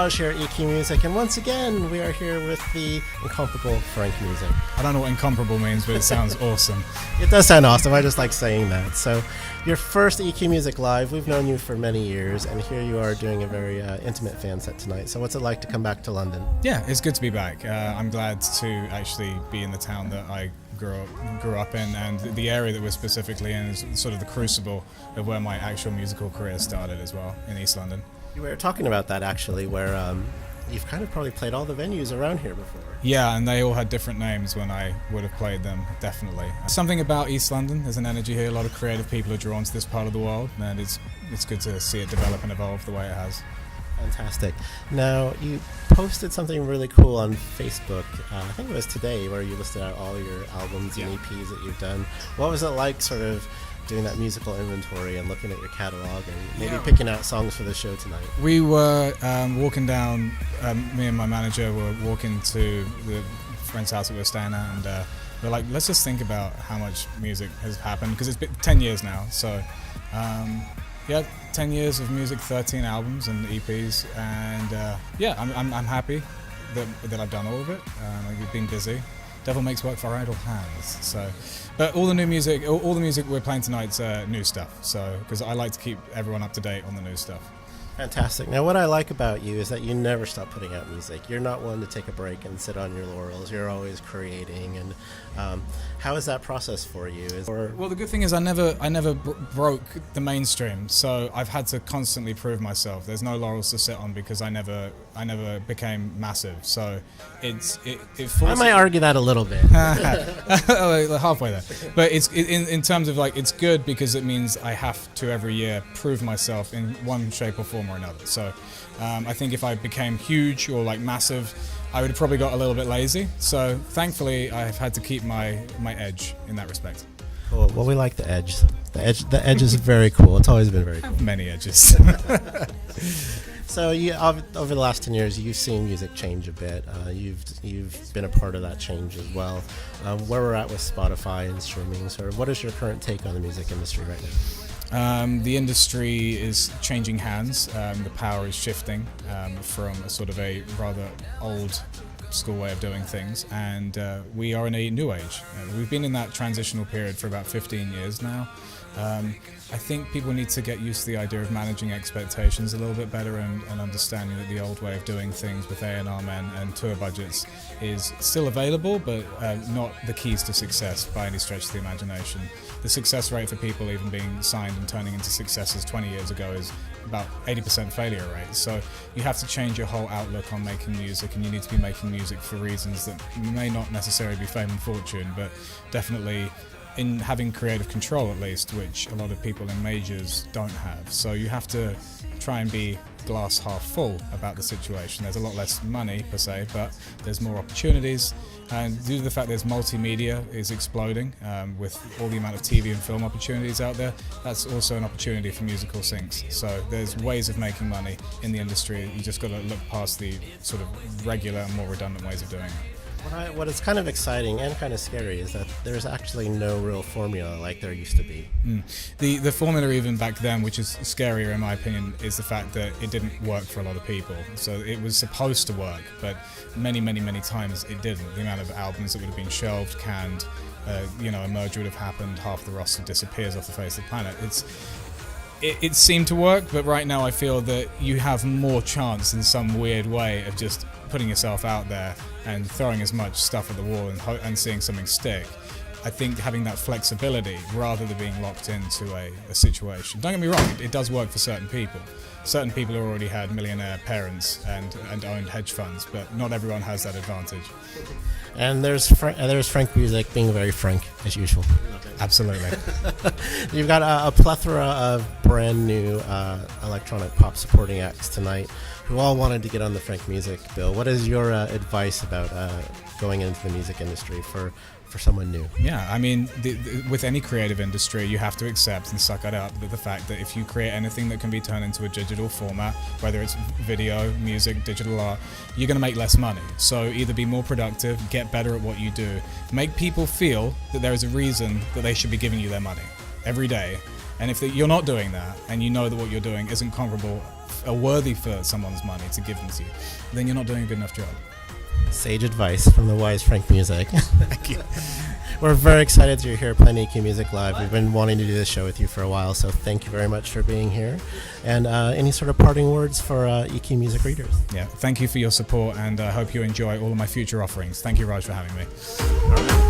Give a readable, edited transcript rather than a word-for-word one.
Raj here at EQ Music, and once again we are here with the incomparable Frankmusik. I don't know what incomparable means, but it sounds awesome. It does sound awesome, I just like saying that. So, your first EQ Music Live, we've known you for many years, and here you are doing a very intimate fan set tonight. So what's it like to come back to London? Yeah, it's good to be back. I'm glad to actually be in the town that I grew up in, and the area that we're specifically in is sort of the crucible of where my actual musical career started as well, in East London. We were talking about that actually, where you've kind of probably played all the venues around here before. Yeah, and they all had different names when I would have played them, definitely. Something about East London, there's an energy here, a lot of creative people are drawn to this part of the world, and it's good to see it develop and evolve the way it has. Fantastic. Now, you posted something really cool on Facebook, I think it was today, where you listed out all your albums and EPs that you've done. What was it like sort of doing that musical inventory and looking at your catalog and maybe picking out songs for the show tonight? We were walking down, me and my manager were walking to the friend's house that we were staying at, and we're like, let's just think about how much music has happened, because it's been 10 years now, so 10 years of music, 13 albums and EPs, and I'm happy that I've done all of it. I've been busy. Devil makes work for idle hands. So, but all the music we're playing tonight's new stuff. So, because I like to keep everyone up to date on the new stuff. Fantastic. Now, what I like about you is that you never stop putting out music. You're not one to take a break and sit on your laurels. You're always creating. And how is that process for you? Well, the good thing is I never broke the mainstream, so I've had to constantly prove myself. There's no laurels to sit on because I never became massive. So it I might argue that a little bit. Halfway there, but it's in terms of like, it's good because it means I have to every year prove myself in one shape or form or another. So I think if I became huge or like massive, I would have probably got a little bit lazy. So thankfully I've had to keep my edge in that respect. Cool. Well, we like the edge. The edge is very cool. It's always been very cool. Many edges. So over the last 10 years, you've seen music change a bit. You've been a part of that change as well. Where we're at with Spotify and streaming, so what is your current take on the music industry right now? The industry is changing hands. The power is shifting from a sort of a rather old school way of doing things, and we are in a new age. We've been in that transitional period for about 15 years now. I think people need to get used to the idea of managing expectations a little bit better, and understanding that the old way of doing things with A&R men and tour budgets is still available, but not the keys to success by any stretch of the imagination. The success rate for people even being signed and turning into successes 20 years ago is about 80% failure rate. So you have to change your whole outlook on making music, and you need to be making music for reasons that may not necessarily be fame and fortune, but definitely in having creative control, at least, which a lot of people in majors don't have. So you have to try and be glass half full about the situation. There's a lot less money per se, but there's more opportunities, and due to the fact there's multimedia is exploding with all the amount of TV and film opportunities out there, that's also an opportunity for musical syncs. So there's ways of making money in the industry. You just got to look past the sort of regular and more redundant ways of doing it. What is kind of exciting and kind of scary is that there's actually no real formula like there used to be. The formula even back then, which is scarier in my opinion, is the fact that it didn't work for a lot of people. So it was supposed to work, but many times it didn't. The amount of albums that would have been shelved, canned, a merger would have happened, half the roster disappears off the face of the planet. It seemed to work, but right now I feel that you have more chance in some weird way of just putting yourself out there and throwing as much stuff at the wall and seeing something stick. I think having that flexibility rather than being locked into a situation. Don't get me wrong, it does work for certain people. Certain people who already had millionaire parents and owned hedge funds, but not everyone has that advantage. And there's Frankmusik being very frank, as usual. Absolutely. You've got a plethora of brand new electronic pop supporting acts tonight who all wanted to get on the Frankmusik bill. What is your advice about going into the music industry for someone new? Yeah, I mean, with any creative industry, you have to accept and suck it up with the fact that if you create anything that can be turned into a digital format, whether it's video, music, digital art, you're going to make less money. So either be more productive, get better at what you do, make people feel that there is a reason that they should be giving you their money every day. And if you're not doing that, and you know that what you're doing isn't comparable are worthy for someone's money to give them to you, then you're not doing a good enough job. Sage advice from the wise Frankmusik. Thank you. We're very excited that you're here playing EQ Music Live. We've been wanting to do this show with you for a while, so thank you very much for being here. And any sort of parting words for EQ Music readers? Yeah, thank you for your support, and I hope you enjoy all of my future offerings. Thank you, Raj, for having me.